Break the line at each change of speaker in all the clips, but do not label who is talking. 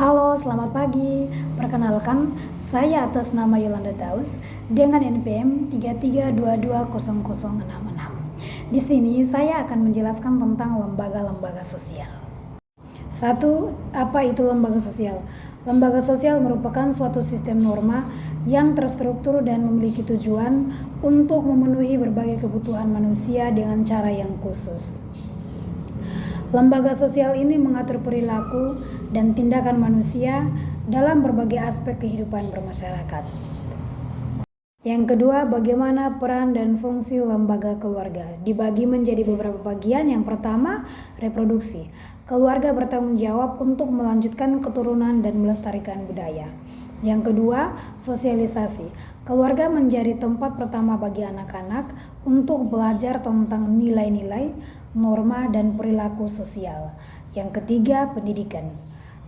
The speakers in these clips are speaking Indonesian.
Halo, selamat pagi. Perkenalkan, saya atas nama Yolanda Daus dengan NPM 33220066. Di sini saya akan menjelaskan tentang lembaga-lembaga sosial. 1. Apa itu lembaga sosial? Lembaga sosial merupakan suatu sistem norma yang terstruktur dan memiliki tujuan untuk memenuhi berbagai kebutuhan manusia dengan cara yang khusus. Lembaga sosial ini mengatur perilaku dan tindakan manusia dalam berbagai aspek kehidupan bermasyarakat. Yang kedua, bagaimana peran dan fungsi lembaga keluarga? Dibagi menjadi beberapa bagian. Yang pertama, reproduksi. Keluarga bertanggung jawab untuk melanjutkan keturunan dan melestarikan budaya. Yang kedua, sosialisasi. Keluarga menjadi tempat pertama bagi anak-anak untuk belajar tentang nilai-nilai, norma, dan perilaku sosial. Yang ketiga, pendidikan.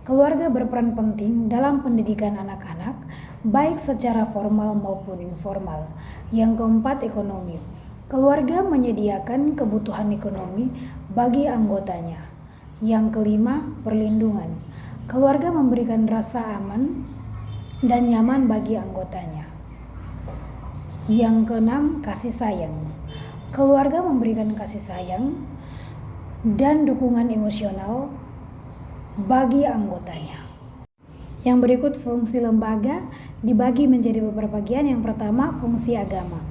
Keluarga berperan penting dalam pendidikan anak-anak, baik secara formal maupun informal. Yang keempat, ekonomi. Keluarga menyediakan kebutuhan ekonomi bagi anggotanya. Yang kelima, perlindungan. Keluarga memberikan rasa aman dan nyaman bagi anggotanya. Yang keenam, kasih sayang. Keluarga memberikan kasih sayang dan dukungan emosional bagi anggotanya. Yang berikut, fungsi lembaga dibagi menjadi beberapa bagian. Yang pertama, fungsi agama.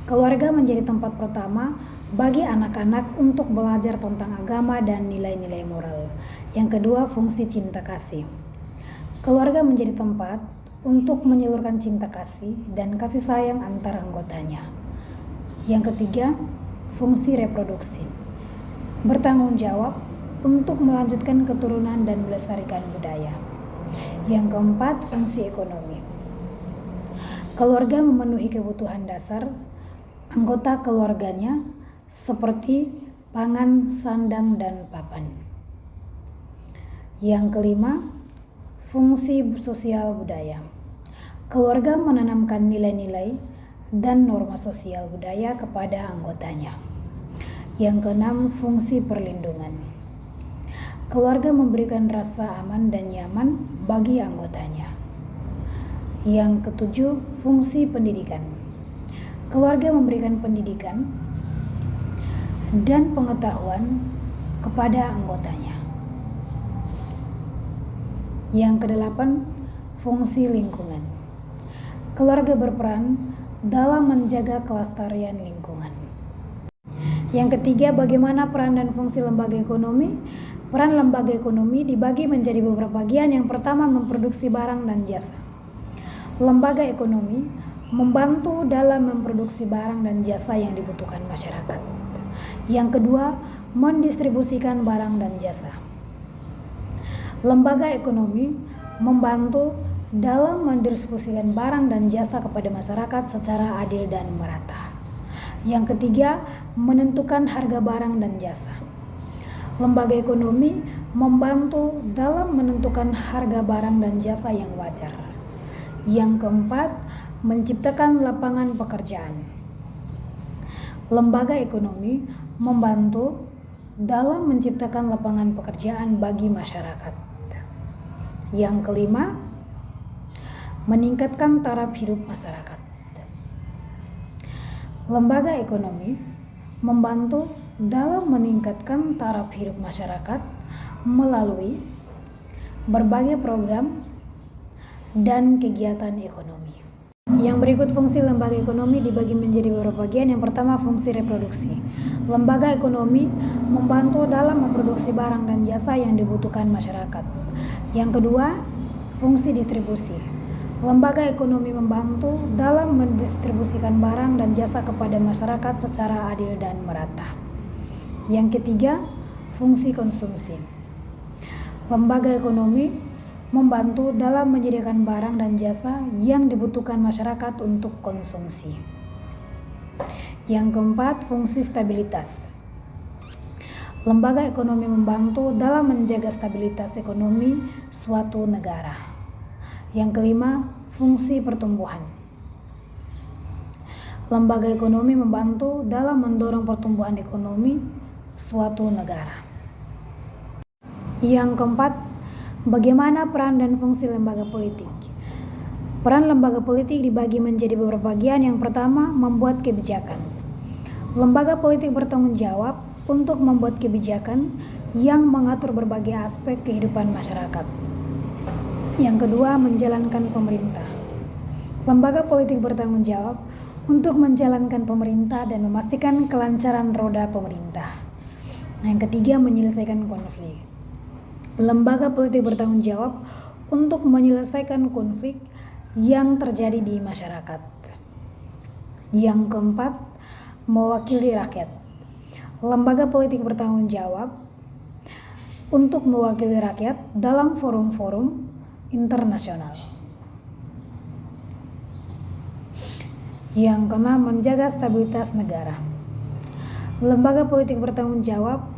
Keluarga menjadi tempat pertama bagi anak-anak untuk belajar tentang agama dan nilai-nilai moral. Yang kedua, fungsi cinta kasih. Keluarga menjadi tempat untuk menyalurkan cinta kasih dan kasih sayang antar anggotanya. Yang ketiga, fungsi reproduksi. Bertanggung jawab untuk melanjutkan keturunan dan melestarikan budaya. Yang keempat, fungsi ekonomi. Keluarga memenuhi kebutuhan dasar anggota keluarganya seperti pangan, sandang, dan papan. Yang kelima, fungsi sosial budaya. Keluarga menanamkan nilai-nilai dan norma sosial budaya kepada anggotanya. Yang keenam, fungsi perlindungan. Keluarga memberikan rasa aman dan nyaman bagi anggotanya. Yang ketujuh, fungsi pendidikan. Keluarga memberikan pendidikan dan pengetahuan kepada anggotanya. Yang kedelapan, fungsi lingkungan. Keluarga berperan dalam menjaga kelestarian lingkungan. Yang ketiga, bagaimana peran dan fungsi lembaga ekonomi? Peran lembaga ekonomi dibagi menjadi beberapa bagian. Yang pertama, memproduksi barang dan jasa. Lembaga ekonomi membantu dalam memproduksi barang dan jasa yang dibutuhkan masyarakat. Yang kedua, mendistribusikan barang dan jasa. Lembaga ekonomi membantu dalam mendistribusikan barang dan jasa kepada masyarakat secara adil dan merata. Yang ketiga, menentukan harga barang dan jasa. Lembaga ekonomi membantu dalam menentukan harga barang dan jasa yang wajar. Yang keempat, menciptakan lapangan pekerjaan. Lembaga ekonomi membantu dalam menciptakan lapangan pekerjaan bagi masyarakat. Yang kelima, meningkatkan taraf hidup masyarakat. Lembaga ekonomi membantu dalam meningkatkan taraf hidup masyarakat melalui berbagai program dan kegiatan ekonomi. Yang berikut, fungsi lembaga ekonomi dibagi menjadi beberapa bagian. Yang pertama, fungsi reproduksi. Lembaga ekonomi membantu dalam memproduksi barang dan jasa yang dibutuhkan masyarakat. Yang kedua, fungsi distribusi. Lembaga ekonomi membantu dalam mendistribusikan barang dan jasa kepada masyarakat secara adil dan merata. Yang ketiga, fungsi konsumsi. Lembaga ekonomi membantu dalam menyediakan barang dan jasa yang dibutuhkan masyarakat untuk konsumsi. Yang keempat, fungsi stabilitas. Lembaga ekonomi membantu dalam menjaga stabilitas ekonomi suatu negara. Yang kelima, fungsi pertumbuhan. Lembaga ekonomi membantu dalam mendorong pertumbuhan ekonomi suatu negara. Yang keempat, Bagaimana peran dan fungsi lembaga politik? Peran lembaga politik dibagi menjadi beberapa bagian. Yang pertama, membuat kebijakan. Lembaga politik bertanggung jawab untuk membuat kebijakan yang mengatur berbagai aspek kehidupan masyarakat. Yang kedua, menjalankan pemerintah. Lembaga politik bertanggung jawab untuk menjalankan pemerintah dan memastikan kelancaran roda pemerintah. Yang ketiga, menyelesaikan konflik. Lembaga politik bertanggung jawab untuk menyelesaikan konflik yang terjadi di masyarakat. Yang keempat, mewakili rakyat. Lembaga politik bertanggung jawab untuk mewakili rakyat dalam forum-forum internasional. Yang keenam, menjaga stabilitas negara. Lembaga politik bertanggung jawab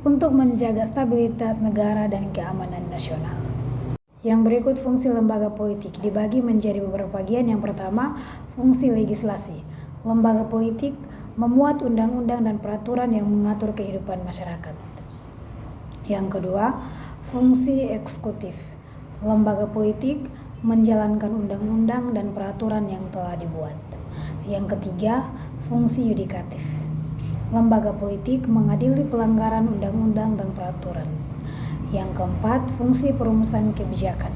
untuk menjaga stabilitas negara dan keamanan nasional. Yang berikut fungsi lembaga politik dibagi menjadi beberapa bagian. Yang pertama, fungsi legislasi. Lembaga politik memuat undang-undang dan peraturan yang mengatur kehidupan masyarakat. Yang kedua, fungsi eksekutif. Lembaga politik menjalankan undang-undang dan peraturan yang telah dibuat. Yang ketiga, fungsi yudikatif. Lembaga politik mengadili pelanggaran undang-undang dan peraturan. Yang keempat, fungsi perumusan kebijakan.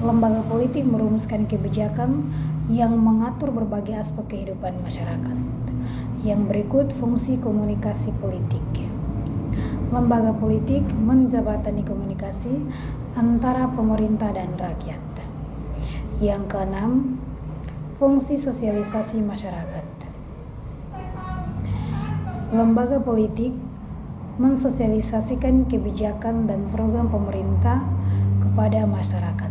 Lembaga politik merumuskan kebijakan yang mengatur berbagai aspek kehidupan masyarakat. Yang berikut fungsi komunikasi politik. Lembaga politik menjembatani komunikasi antara pemerintah dan rakyat. Yang keenam, fungsi sosialisasi masyarakat. Lembaga politik mensosialisasikan kebijakan dan program pemerintah kepada masyarakat.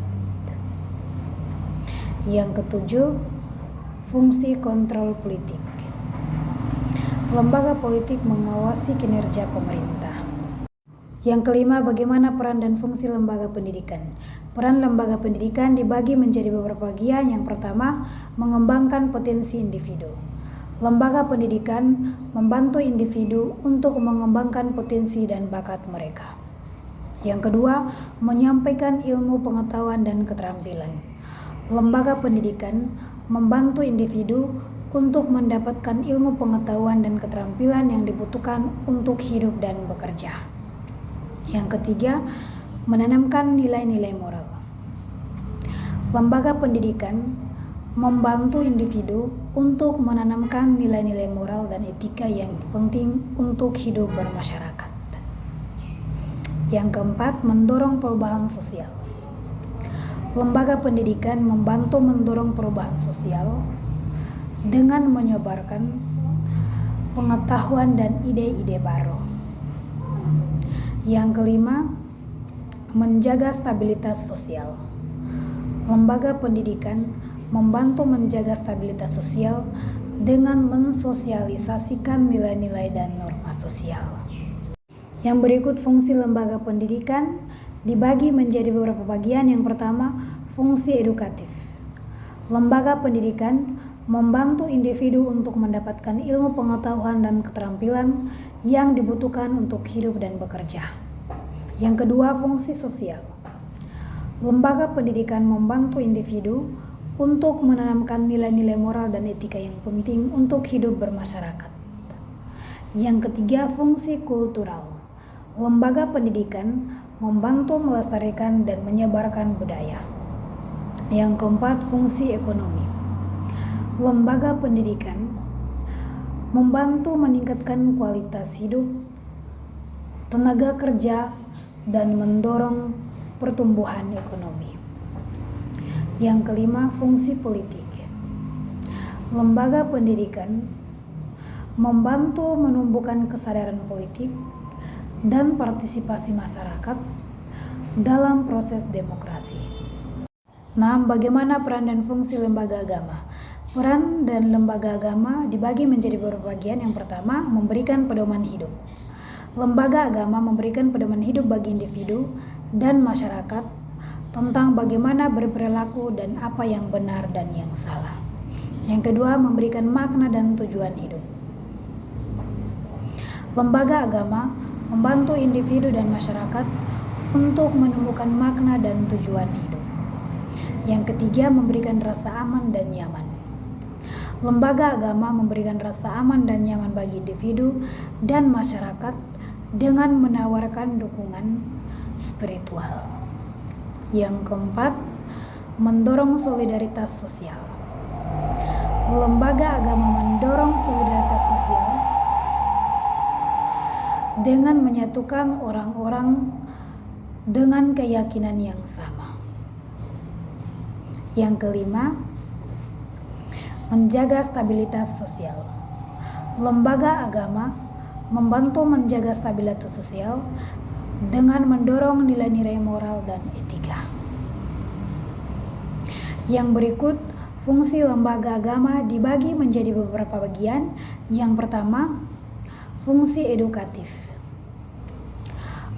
Yang ketujuh, fungsi kontrol politik. Lembaga politik mengawasi kinerja pemerintah. Yang kelima, bagaimana peran dan fungsi lembaga pendidikan? Peran lembaga pendidikan dibagi menjadi beberapa bagian. Yang pertama, mengembangkan potensi individu. Lembaga pendidikan membantu individu untuk mengembangkan potensi dan bakat mereka. Yang kedua, menyampaikan ilmu pengetahuan dan keterampilan. Lembaga pendidikan membantu individu untuk mendapatkan ilmu pengetahuan dan keterampilan yang dibutuhkan untuk hidup dan bekerja. Yang ketiga, menanamkan nilai-nilai moral. Lembaga pendidikan membantu individu untuk menanamkan nilai-nilai moral dan etika yang penting untuk hidup bermasyarakat. Yang keempat, mendorong perubahan sosial. Lembaga pendidikan membantu mendorong perubahan sosial dengan menyebarkan pengetahuan dan ide-ide baru. Yang kelima, menjaga stabilitas sosial. Lembaga pendidikan membantu menjaga stabilitas sosial dengan mensosialisasikan nilai-nilai dan norma sosial. Yang berikut fungsi lembaga pendidikan dibagi menjadi beberapa bagian. Yang pertama, fungsi edukatif. Lembaga pendidikan membantu individu untuk mendapatkan ilmu pengetahuan dan keterampilan yang dibutuhkan untuk hidup dan bekerja. Yang kedua, fungsi sosial. Lembaga pendidikan membantu individu untuk menanamkan nilai-nilai moral dan etika yang penting untuk hidup bermasyarakat. Yang ketiga, fungsi kultural. Lembaga pendidikan membantu melestarikan dan menyebarkan budaya. Yang keempat, fungsi ekonomi. Lembaga pendidikan membantu meningkatkan kualitas hidup, tenaga kerja, dan mendorong pertumbuhan ekonomi. Yang kelima, fungsi politik. Lembaga pendidikan membantu menumbuhkan kesadaran politik dan partisipasi masyarakat dalam proses demokrasi. Nah, bagaimana peran dan fungsi lembaga agama? Peran dan lembaga agama dibagi menjadi beberapa bagian. Yang pertama, memberikan pedoman hidup. Lembaga agama memberikan pedoman hidup bagi individu dan masyarakat tentang bagaimana berperilaku dan apa yang benar dan yang salah. Yang kedua, memberikan makna dan tujuan hidup. Lembaga agama membantu individu dan masyarakat untuk menemukan makna dan tujuan hidup. Yang ketiga, memberikan rasa aman dan nyaman. Lembaga agama memberikan rasa aman dan nyaman bagi individu dan masyarakat dengan menawarkan dukungan spiritual. Yang keempat, mendorong solidaritas sosial. Lembaga agama mendorong solidaritas sosial dengan menyatukan orang-orang dengan keyakinan yang sama. Yang kelima, menjaga stabilitas sosial. Lembaga agama membantu menjaga stabilitas sosial dengan mendorong nilai-nilai moral dan etika. Yang berikut, fungsi lembaga agama dibagi menjadi beberapa bagian. Yang pertama, fungsi edukatif.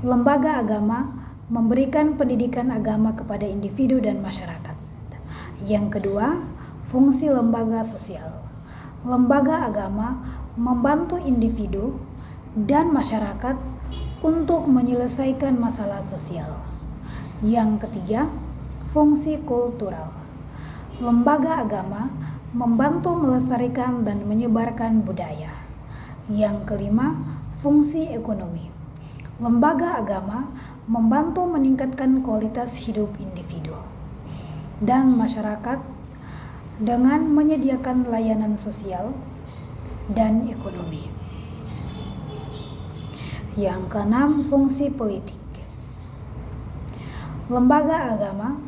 Lembaga agama memberikan pendidikan agama kepada individu dan masyarakat. Yang kedua, fungsi lembaga sosial. Lembaga agama membantu individu dan masyarakat untuk menyelesaikan masalah sosial. Yang ketiga, fungsi kultural. Lembaga agama membantu melestarikan dan menyebarkan budaya. Yang kelima, fungsi ekonomi. Lembaga agama membantu meningkatkan kualitas hidup individu dan masyarakat dengan menyediakan layanan sosial dan ekonomi. Yang keenam, fungsi politik. Lembaga agama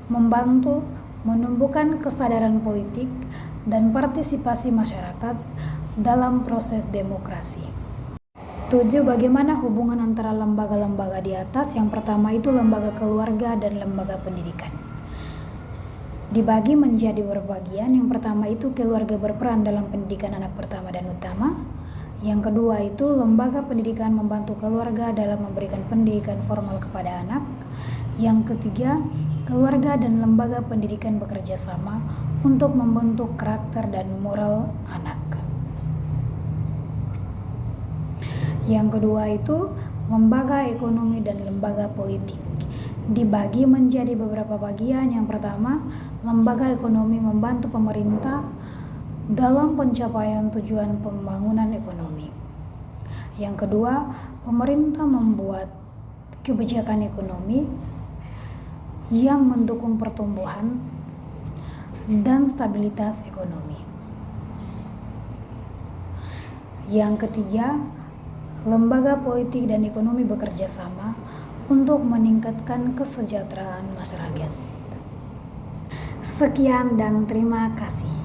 membantu menumbuhkan kesadaran politik dan partisipasi masyarakat dalam proses demokrasi. 7. Bagaimana hubungan antara lembaga-lembaga di atas? Yang pertama itu lembaga keluarga dan lembaga pendidikan. Dibagi menjadi beberapa bagian. Yang pertama itu keluarga berperan dalam pendidikan anak pertama dan utama. Yang kedua itu lembaga pendidikan membantu keluarga dalam memberikan pendidikan formal kepada anak. Yang ketiga, keluarga dan lembaga pendidikan bekerja sama untuk membentuk karakter dan moral anak. Yang kedua itu lembaga ekonomi dan lembaga politik. Dibagi menjadi beberapa bagian. Yang pertama, lembaga ekonomi membantu pemerintah dalam pencapaian tujuan pembangunan ekonomi. Yang kedua, pemerintah membuat kebijakan ekonomi yang mendukung pertumbuhan dan stabilitas ekonomi. Yang ketiga, lembaga politik dan ekonomi bekerja sama untuk meningkatkan kesejahteraan masyarakat. Sekian dan terima kasih.